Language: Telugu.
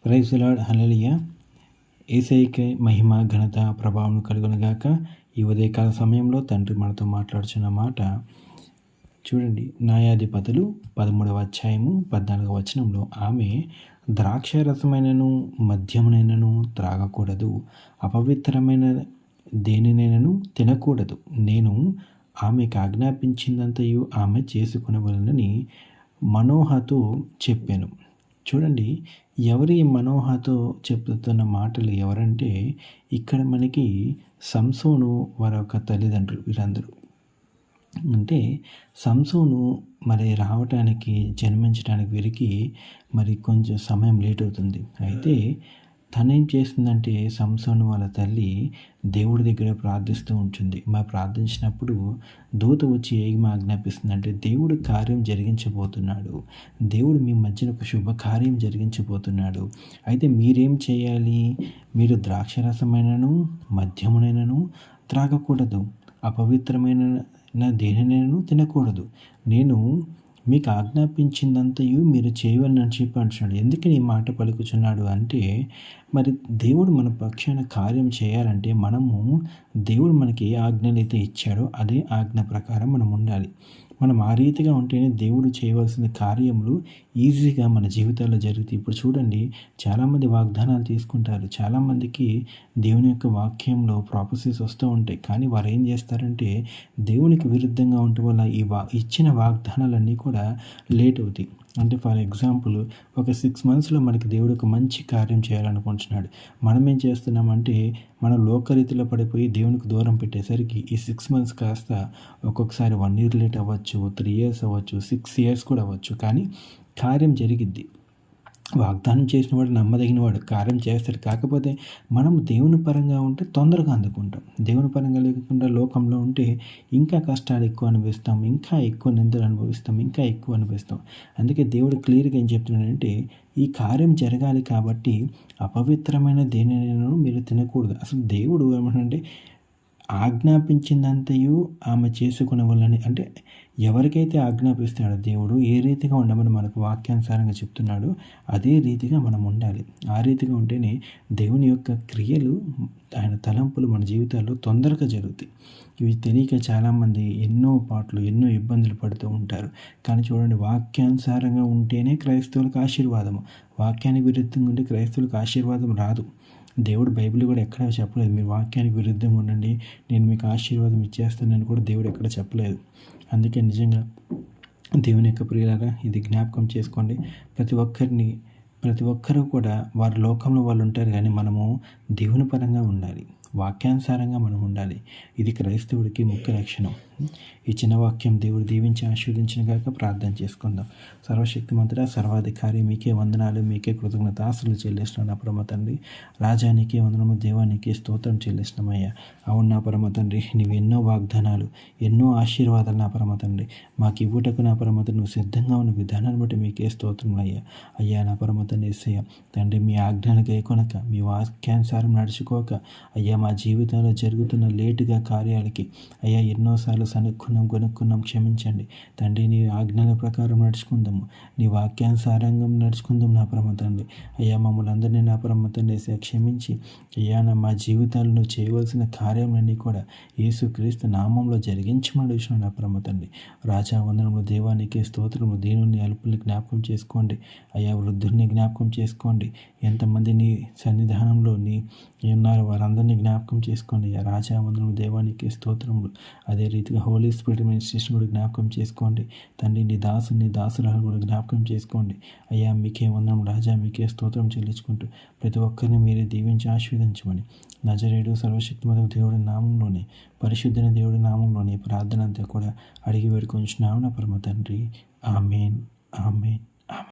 Praise the lord. హల్లెలూయా. యేసయ్యకే మహిమ, ఘనత, ప్రభావం కలుగునుగాక. ఈ ఉదయకాల సమయంలో తండ్రి మనతో మాట్లాడుచున్న మాట చూడండి. న్యాయాధిపతులు 13వ అధ్యాయము 14వ వచనంలో, ఆమె ద్రాక్షారసమైనను మద్యమునైనను త్రాగకూడదు, అపవిత్రమైన దేనినైనను తినకూడదు, నేను ఆమెకు ఆజ్ఞాపించిందంతయు ఆమె చేసుకునవలెనని మనోహతో చెప్పాను. చూడండి, ఎవరి మనోహతో చెప్తున్న మాటలు ఎవరంటే, ఇక్కడ మనకి సంసోను వారొక తల్లిదండ్రులు. వీరందరూ అంటే సంసోను మరి రావటానికి, జన్మించడానికి వీరికి మరి కొంచెం సమయం లేట్ అవుతుంది. అయితే తనేం చేస్తుందంటే, సంసోను వాళ్ళ తల్లి దేవుడి దగ్గర ప్రార్థిస్తూ ఉంటుంది. మరి ప్రార్థించినప్పుడు దూత వచ్చి ఏమి ఆజ్ఞాపిస్తుందంటే, దేవుడు కార్యం జరిగించబోతున్నాడు, దేవుడు మీ మధ్యన ఒక శుభకార్యం జరిగించబోతున్నాడు. అయితే మీరేం చేయాలి? మీరు ద్రాక్షరసమైనను మద్యమునైనను త్రాగకూడదు, అపవిత్రమైన దేనినైనను తినకూడదు, నేను మీకు ఆజ్ఞాపించిందంతయు మీరు చేయవలనని చెప్పి అంటున్నాడు. ఎందుకని ఈ మాట పలుకుచున్నాడు అంటే, మరి దేవుడు మన పక్షాన కార్యం చేయాలంటే మనము, దేవుడు మనకి ఏ ఆజ్ఞలైతే ఇచ్చాడో అదే ఆజ్ఞ ప్రకారం మనం ఉండాలి. మనం ఆ రీతిగా ఉంటేనే దేవుడు చేయవలసిన కార్యములు ఈజీగా మన జీవితాల్లో జరుగుతాయి. ఇప్పుడు చూడండి, చాలామంది వాగ్దానాలు తీసుకుంటారు. చాలామందికి దేవుని యొక్క వాక్యంలో ప్రాపసీస్ వస్తూ ఉంటాయి. కానీ వారు ఏం చేస్తారంటే, దేవునికి విరుద్ధంగా ఉండటం వల్ల ఇచ్చిన వాగ్దానాలన్నీ కూడా లేట్ అవుతాయి. అంటే ఫర్ ఎగ్జాంపుల్, ఒక 6 monthsలో మనకి దేవుడు ఒక మంచి కార్యం చేయాలనుకుంటున్నాడు. మనం ఏం చేస్తున్నామంటే, మనం లోకరీతిలో పడిపోయి దేవునికి దూరం పెట్టేసరికి ఈ 6 months కాస్త ఒక్కొక్కసారి 1 year లేట్ అవ్వచ్చు, 3 years అవ్వచ్చు, 6 years కూడా అవ్వచ్చు. కానీ కార్యం జరిగిద్ది. వాగ్దానం చేసిన వాడు నమ్మదగిన వాడు, కార్యం చేస్తాడు. కాకపోతే మనం దేవుని పరంగా ఉంటే తొందరగా అందుకుంటాం. దేవుని పరంగా లేకుండా లోకంలో ఉంటే ఇంకా కష్టాలు ఎక్కువ అనుభవిస్తాం, ఇంకా ఎక్కువ నిందలు అనుభవిస్తాం, ఇంకా ఎక్కువ అనుభవిస్తాం. అందుకే దేవుడు క్లియర్గా ఏం చెప్తున్నాడంటే, ఈ కార్యం జరగాలి కాబట్టి అపవిత్రమైన దేనినైనా మీరు తినకూడదు. అసలు దేవుడు ఏమంటే, ఆజ్ఞాపించిందంతయు ఆమె చేసుకునవలని, అంటే ఎవరికైతే ఆజ్ఞాపిస్తాడో దేవుడు ఏ రీతిగా ఉండమని మనకు వాక్యానుసారంగా చెప్తున్నాడో అదే రీతిగా మనం ఉండాలి. ఆ రీతిగా ఉంటేనే దేవుని యొక్క క్రియలు, ఆయన తలంపులు మన జీవితాల్లో తొందరగా జరుగుతాయి. ఇవి తెలియక చాలామంది ఎన్నో పాటలు, ఎన్నో ఇబ్బందులు పడుతూ ఉంటారు. కానీ చూడండి, వాక్యానుసారంగా ఉంటేనే క్రైస్తవులకు ఆశీర్వాదము. వాక్యానికి విరుద్ధంగా ఉంటే క్రైస్తవులకు ఆశీర్వాదం రాదు. దేవుడు బైబిల్ కూడా ఎక్కడ చెప్పలేదు, మీరు వాక్యానికి విరుద్ధంగా ఉండండి, నేను మీకు ఆశీర్వాదం ఇచ్చేస్తానని కూడా దేవుడు ఎక్కడ చెప్పలేదు. అందుకే నిజంగా దేవుని యొక్క ప్రియులారా, ఇది జ్ఞాపకం చేసుకోండి. ప్రతి ఒక్కరూ కూడా వారి లోకంలో వాళ్ళు ఉంటారు, కానీ మనము దేవుని పరంగా ఉండాలి, వాక్యానుసారంగా మనం ఉండాలి. ఇది క్రైస్తవుడికి ముఖ్య లక్షణం. ఈ చిన్న వాక్యం దేవుడు దీవించి ఆశీర్వదించిన గాక. ప్రార్థన చేసుకుందాం. సర్వశక్తిమంతుడా, సర్వాధికారి, మీకే వందనాలు, మీకే కృతజ్ఞతాస్తులు చెల్లిస్తున్నాను నా పరమ తండ్రి. రాజానికే వందనము, దేవానికి స్తోత్రం చెల్లిస్తున్నామయ్యా. అవును నా పరమ తండ్రి, నీవు ఎన్నో వాగ్దానాలు, ఎన్నో ఆశీర్వాదాలు నా పరమ తండ్రి మాకు ఇవ్వటకు నా పరమ తండ్రి నువ్వు సిద్ధంగా ఉన్న విధానాన్ని బట్టి మీకే స్తోత్రములు అయ్యా. అయ్యా నా పరమ తండ్రి యేసయ్య తండ్రి, మీ ఆజ్ఞలు గైకొనక, మీ వాక్యానుసారం నడుచుకోక అయ్యా, మా జీవితంలో జరుగుతున్న లేటుగా కార్యాలకి అయ్యా ఎన్నోసార్లు కొనుక్కున్నాం, క్షమించండి తండ్రి. నీ ఆజ్ఞల ప్రకారం నడుచుకుందాము, నీ వాక్యానుసారంగా నడుచుకుందాం నా పరమ తండ్రి. అయ్యా మమ్మల్ని అందరినీ నా పరమ తండ్రి క్షమించి అయ్యా, మా జీవితాల్లో నువ్వు చేయవలసిన కార్యములన్నీ కూడా యేసుక్రీస్తు నామంలో జరిగించమని అడుగుతున్నాను నా పరమ తండ్రి. రాజా వందనములు, దేవానికి స్తోత్రము. దీనుని అల్పుల్ని జ్ఞాపకం చేసుకోండి అయ్యా, వృద్ధుల్ని జ్ఞాపకం చేసుకోండి. ఎంతమంది నీ సన్నిధానంలో ఉన్నారు వారందరినీ జ్ఞాపకం చేసుకోండి అయ్యా. రాజా వందనములు, దేవానికి స్తోత్రములు. అదే రీతిగా హోలీ స్పిరిట్ మినిస్ట్రేషన్ కూడా జ్ఞాపకం చేసుకోండి తండ్రి. నీ దాసురాలను కూడా జ్ఞాపకం చేసుకోండి అయ్యా. మీకే వందనం రాజా, మీకే స్తోత్రం చెల్లించుకుంటూ ప్రతి ఒక్కరిని మీరే దీవించి ఆశీర్వదించమని నజరేయుడు సర్వశక్తిమంతుల దేవుడి నామంలోనే, పరిశుద్ధుని దేవుడి నామంలోనే ప్రార్థన అంతా కూడా అడిగి వేడుకొంచున్నాము నా పరమ తండ్రి. ఆమేన్, ఆమేన్.